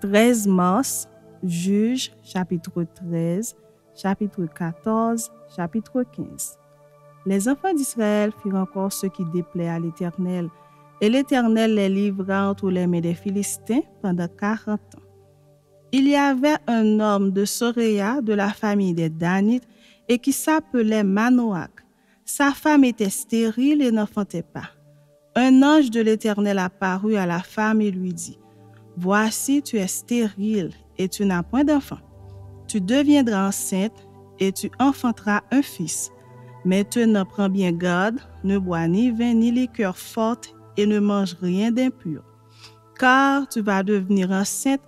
13 mars, Juges, chapitre 13, chapitre 14, chapitre 15. Les enfants d'Israël firent encore ce qui déplaît à l'Éternel, et l'Éternel les livra entre les mains des Philistins pendant 40 ans. Il y avait un homme de Soréa, de la famille des Danites, et qui s'appelait Manoach. Sa femme était stérile et n'enfantait pas. Un ange de l'Éternel apparut à la femme et lui dit, « Voici, tu es stérile et tu n'as point d'enfant. Tu deviendras enceinte et tu enfanteras un fils. Maintenant, prends bien garde, ne bois ni vin ni liqueur forte et ne mange rien d'impur. Car tu vas devenir enceinte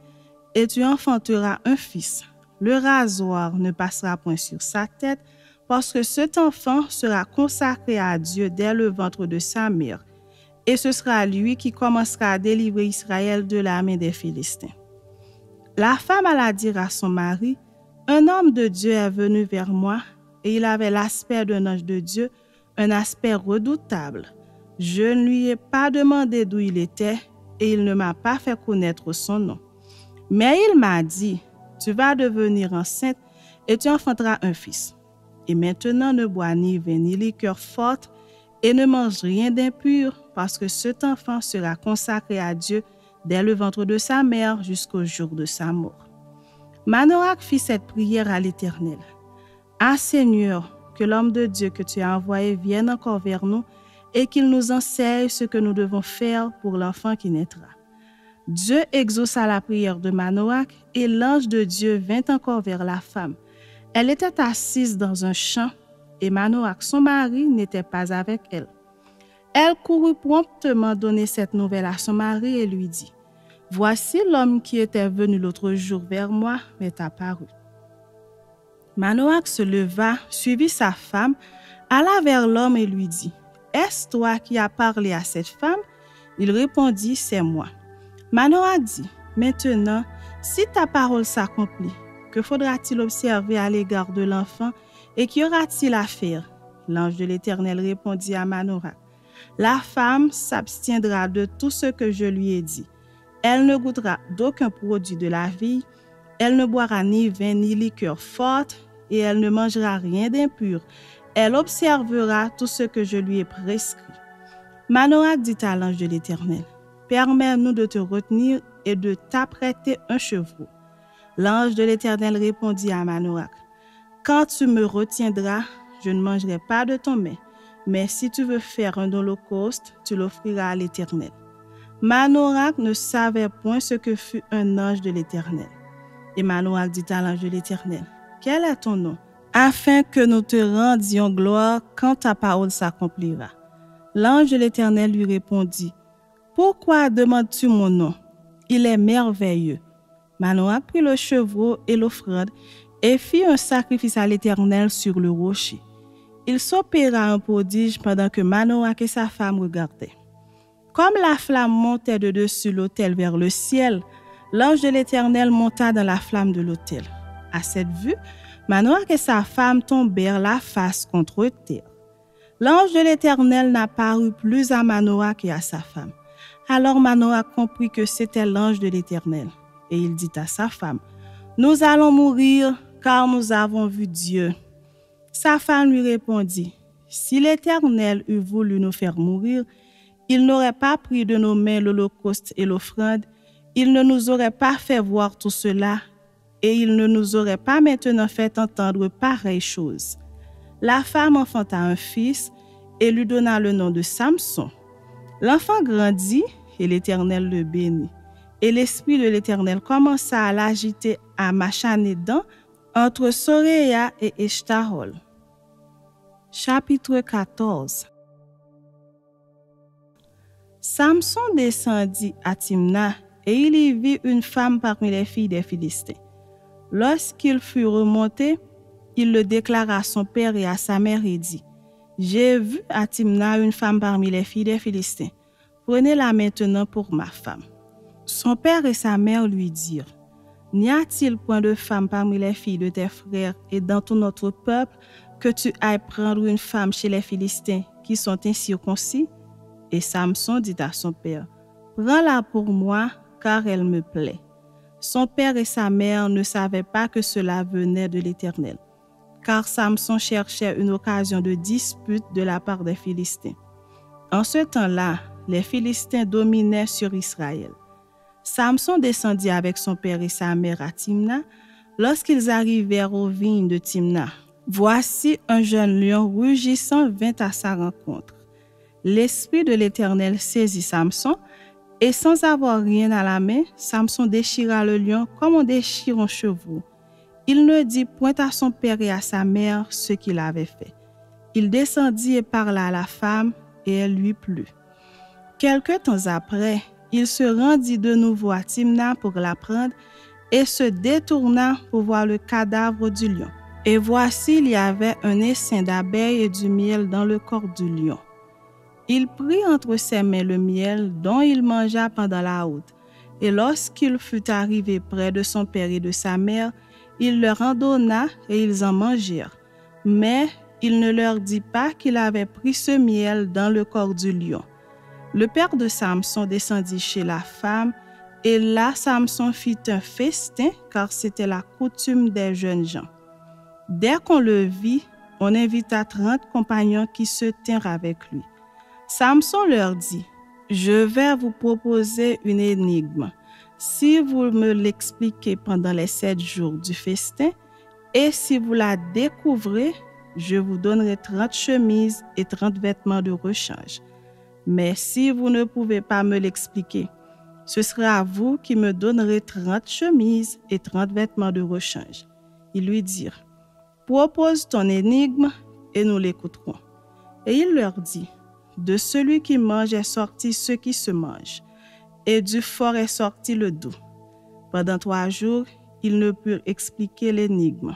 et tu enfanteras un fils. Le rasoir ne passera point sur sa tête, parce que cet enfant sera consacré à Dieu dès le ventre de sa mère. Et ce sera lui qui commencera à délivrer Israël de la main des Philistins. » La femme alla dire à son mari, « Un homme de Dieu est venu vers moi, et il avait l'aspect d'un ange de Dieu, un aspect redoutable. Je ne lui ai pas demandé d'où il était, et il ne m'a pas fait connaître son nom. Mais il m'a dit, « Tu vas devenir enceinte, et tu enfanteras un fils. Et maintenant ne bois ni vin ni liqueur forte, et ne mange rien d'impur, parce que cet enfant sera consacré à Dieu dès le ventre de sa mère jusqu'au jour de sa mort. » Manoach fit cette prière à l'Éternel. « Ah Seigneur, que l'homme de Dieu que tu as envoyé vienne encore vers nous et qu'il nous enseigne ce que nous devons faire pour l'enfant qui naîtra. » Dieu exauça la prière de Manoach et l'ange de Dieu vint encore vers la femme. Elle était assise dans un champ et Manoach, son mari, n'était pas avec elle. Elle courut promptement donner cette nouvelle à son mari et lui dit, « Voici l'homme qui était venu l'autre jour vers moi m'est apparu. » Manoach se leva, suivit sa femme, alla vers l'homme et lui dit, « Est-ce toi qui as parlé à cette femme? » Il répondit, « C'est moi. » Manoach dit, « Maintenant, si ta parole s'accomplit, que faudra-t-il observer à l'égard de l'enfant et qu'y aura-t-il à faire? » L'ange de l'Éternel répondit à Manoach, « La femme s'abstiendra de tout ce que je lui ai dit. Elle ne goûtera d'aucun produit de la vie, elle ne boira ni vin ni liqueur forte, et elle ne mangera rien d'impur. Elle observera tout ce que je lui ai prescrit. » Manoach dit à l'ange de l'Éternel, « Permets-nous de te retenir et de t'apprêter un chevreau. » L'ange de l'Éternel répondit à Manoach, « Quand tu me retiendras, je ne mangerai pas de ton mets, mais si tu veux faire un holocauste, tu l'offriras à l'Éternel. » Manoach ne savait point ce que fut un ange de l'Éternel. Et Manoach dit à l'ange de l'Éternel, « Quel est ton nom, afin que nous te rendions gloire quand ta parole s'accomplira. » L'ange de l'Éternel lui répondit, « Pourquoi demandes-tu mon nom? Il est merveilleux. » Manoach prit le chevreau et l'offrande et fit un sacrifice à l'Éternel sur le rocher. Il s'opéra un prodige pendant que Manoach et sa femme regardaient. Comme la flamme montait de dessus l'autel vers le ciel, l'ange de l'Éternel monta dans la flamme de l'autel. À cette vue, Manoach et sa femme tombèrent la face contre terre. L'ange de l'Éternel n'apparut plus à Manoach et à sa femme. Alors Manoach comprit que c'était l'ange de l'Éternel. Et il dit à sa femme, « Nous allons mourir, car nous avons vu Dieu. » Sa femme lui répondit, « Si l'Éternel eût voulu nous faire mourir, il n'aurait pas pris de nos mains l'holocauste et l'offrande, il ne nous aurait pas fait voir tout cela, et il ne nous aurait pas maintenant fait entendre pareille chose. » La femme enfanta un fils et lui donna le nom de Samson. L'enfant grandit et l'Éternel le bénit. Et l'esprit de l'Éternel commença à l'agiter à Machanédan entre Soréa et Eshtahol. Chapitre 14. Samson descendit à Timna et il y vit une femme parmi les filles des Philistins. Lorsqu'il fut remonté, il le déclara à son père et à sa mère et dit, « J'ai vu à Timna une femme parmi les filles des Philistins. Prenez-la maintenant pour ma femme. » Son père et sa mère lui dirent, « N'y a-t-il point de femme parmi les filles de tes frères et dans tout notre peuple que tu ailles prendre une femme chez les Philistins qui sont incirconcis? » Et Samson dit à son père, « Prends-la pour moi, car elle me plaît. » Son père et sa mère ne savaient pas que cela venait de l'Éternel, car Samson cherchait une occasion de dispute de la part des Philistins. En ce temps-là, les Philistins dominaient sur Israël. Samson descendit avec son père et sa mère à Timna. Lorsqu'ils arrivèrent aux vignes de Timna, voici un jeune lion rugissant vint à sa rencontre. L'Esprit de l'Éternel saisit Samson, et sans avoir rien à la main, Samson déchira le lion comme on déchire un chevreau. Il ne dit point à son père et à sa mère ce qu'il avait fait. Il descendit et parla à la femme, et elle lui plut. Quelque temps après, il se rendit de nouveau à Timna pour la prendre, et se détourna pour voir le cadavre du lion. Et voici, il y avait un essaim d'abeilles et du miel dans le corps du lion. Il prit entre ses mains le miel dont il mangea pendant la haute. Et lorsqu'il fut arrivé près de son père et de sa mère, il leur en donna et ils en mangèrent. Mais il ne leur dit pas qu'il avait pris ce miel dans le corps du lion. Le père de Samson descendit chez la femme, et là Samson fit un festin, car c'était la coutume des jeunes gens. Dès qu'on le vit, on invita 30 compagnons qui se tinrent avec lui. Samson leur dit, « Je vais vous proposer une énigme. Si vous me l'expliquez pendant les 7 jours du festin, et si vous la découvrez, je vous donnerai 30 chemises et 30 vêtements de rechange. Mais si vous ne pouvez pas me l'expliquer, ce sera vous qui me donnerez 30 chemises et 30 vêtements de rechange. » Ils lui dirent, « Propose ton énigme et nous l'écouterons. » Et il leur dit, « De celui qui mange est sorti ce qui se mange, et du fort est sorti le doux. » Pendant 3 jours, ils ne purent expliquer l'énigme.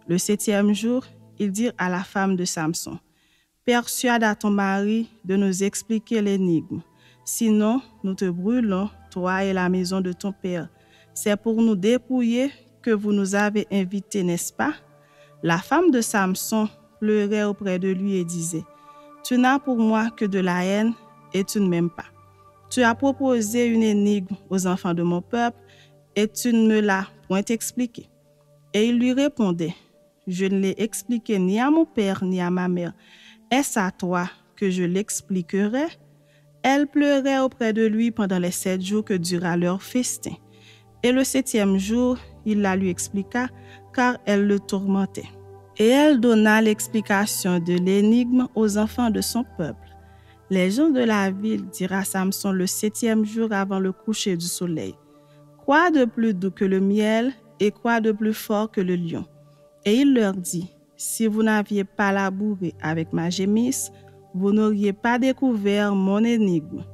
Le 7e jour, ils dirent à la femme de Samson, « Persuade à ton mari de nous expliquer l'énigme. Sinon, nous te brûlons, toi et la maison de ton père. C'est pour nous dépouiller que vous nous avez invités, n'est-ce pas? » La femme de Samson pleurait auprès de lui et disait, « Tu n'as pour moi que de la haine et tu ne m'aimes pas. Tu as proposé une énigme aux enfants de mon peuple et tu ne me l'as point expliquée. » Et il lui répondait, « Je ne l'ai expliqué ni à mon père ni à ma mère. Est-ce à toi que je l'expliquerai? » Elle pleurait auprès de lui pendant les 7 jours que dura leur festin. Et le 7e jour, il la lui expliqua, car elle le tourmentait. Et elle donna l'explication de l'énigme aux enfants de son peuple. Les gens de la ville dirent à Samson le 7e jour avant le coucher du soleil, « Quoi de plus doux que le miel et quoi de plus fort que le lion? » Et il leur dit, « Si vous n'aviez pas labouré avec ma gémisse, vous n'auriez pas découvert mon énigme. »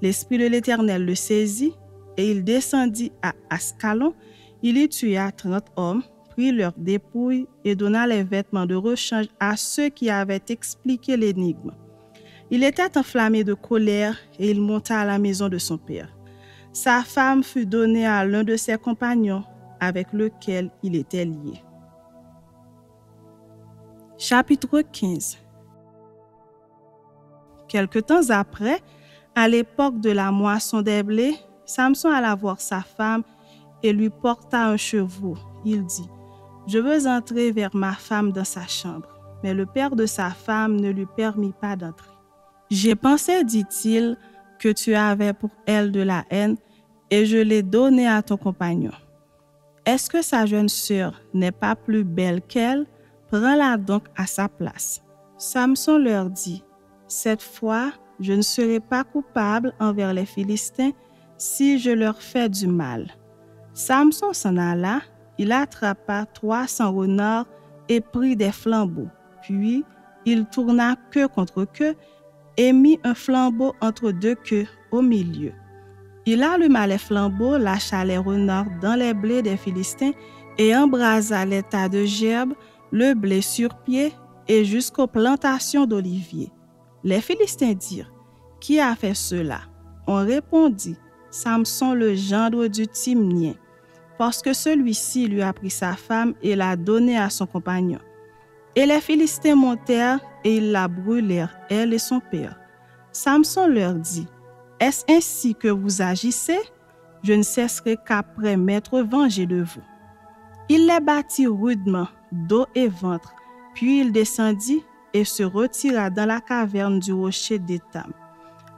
L'Esprit de l'Éternel le saisit, et il descendit à Ascalon. Il y tua 30 hommes, prit leurs dépouilles et donna les vêtements de rechange à ceux qui avaient expliqué l'énigme. Il était enflammé de colère et il monta à la maison de son père. Sa femme fut donnée à l'un de ses compagnons avec lequel il était lié. Chapitre 15. Quelque temps après, à l'époque de la moisson des blés, Samson alla voir sa femme et lui porta un chevreau. Il dit, « Je veux entrer vers ma femme dans sa chambre. » Mais le père de sa femme ne lui permit pas d'entrer. « J'ai pensé, dit-il, que tu avais pour elle de la haine, et je l'ai donnée à ton compagnon. Est-ce que sa jeune sœur n'est pas plus belle qu'elle? Prends-la donc à sa place. » Samson leur dit, « Cette fois, je ne serai pas coupable envers les Philistins si je leur fais du mal. » Samson s'en alla, il attrapa 300 renards et prit des flambeaux. Puis, il tourna queue contre queue et mit un flambeau entre 2 queues au milieu. Il alluma les flambeaux, lâcha les renards dans les blés des Philistins et embrasa les tas de gerbes, le blé sur pied et jusqu'aux plantations d'oliviers. Les Philistins dirent, « Qui a fait cela? » On répondit, « Samson le gendre du Timnien, parce que celui-ci lui a pris sa femme et l'a donnée à son compagnon. » Et les Philistins montèrent et ils la brûlèrent, elle et son père. Samson leur dit, « Est-ce ainsi que vous agissez? je ne cesserai qu'après m'être vengé de vous. Il les battit rudement, dos et ventre, puis il descendit et se retira dans la caverne du rocher d'Étam.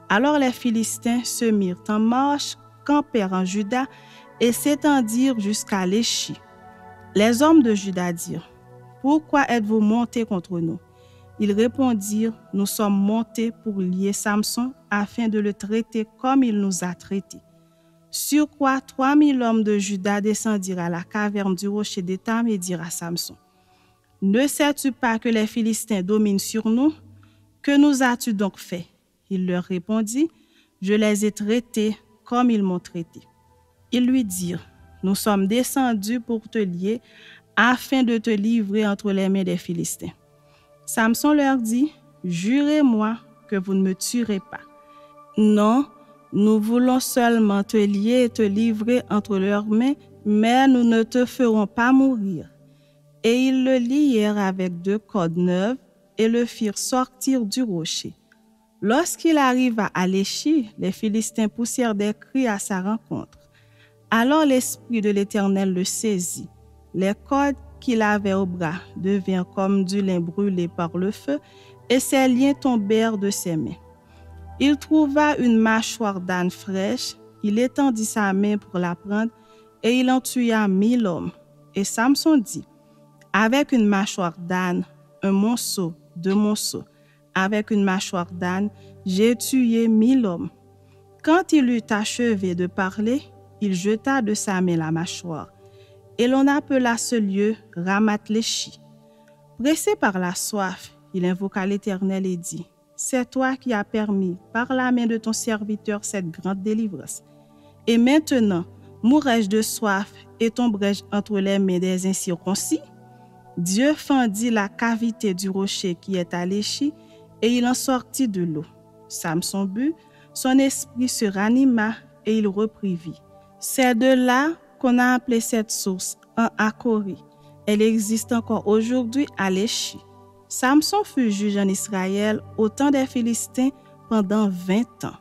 Alors les Philistins se mirent en marche, campèrent en Juda et s'étendirent jusqu'à l'Échi. Les hommes de Juda dirent: Pourquoi êtes-vous montés contre nous? Ils répondirent: Nous sommes montés pour lier Samson afin de le traiter comme il nous a traités. Sur quoi 3000 hommes de Juda descendirent à la caverne du rocher d'Étam et dirent à Samson: Ne sais-tu pas que les Philistins dominent sur nous? Que nous as-tu donc fait? Il leur répondit: Je les ai traités comme ils m'ont traité. Ils lui dirent: Nous sommes descendus pour te lier afin de te livrer entre les mains des Philistins. Samson leur dit: Jurez-moi que vous ne me tuerez pas. Non, nous voulons seulement te lier et te livrer entre leurs mains, mais nous ne te ferons pas mourir. Et ils le lièrent avec 2 cordes neuves et le firent sortir du rocher. Lorsqu'il arriva à l'Échi, les Philistins poussèrent des cris à sa rencontre. Alors l'Esprit de l'Éternel le saisit. Les cordes qu'il avait au bras devinrent comme du lin brûlé par le feu, et ses liens tombèrent de ses mains. Il trouva une mâchoire d'âne fraîche, il étendit sa main pour la prendre, et il en tua 1000 hommes. Et Samson dit: Avec une mâchoire d'âne, 1 monceau, 2 monceaux, avec une mâchoire d'âne, j'ai tué 1000 hommes. Quand il eut achevé de parler, il jeta de sa main la mâchoire, et l'on appela ce lieu Ramath-Léchi. Pressé par la soif, il invoqua l'Éternel et dit: C'est toi qui as permis par la main de ton serviteur cette grande délivrance. Et maintenant, mourrai-je de soif et tomberai-je entre les mains des incirconcis? Dieu fendit la cavité du rocher qui est à l'Échi, et il en sortit de l'eau. Samson but, son esprit se ranima et il reprit vie. C'est de là qu'on a appelé cette source en Akori. Elle existe encore aujourd'hui à l'Échi. Samson fut juge en Israël au temps des Philistins pendant 20 ans.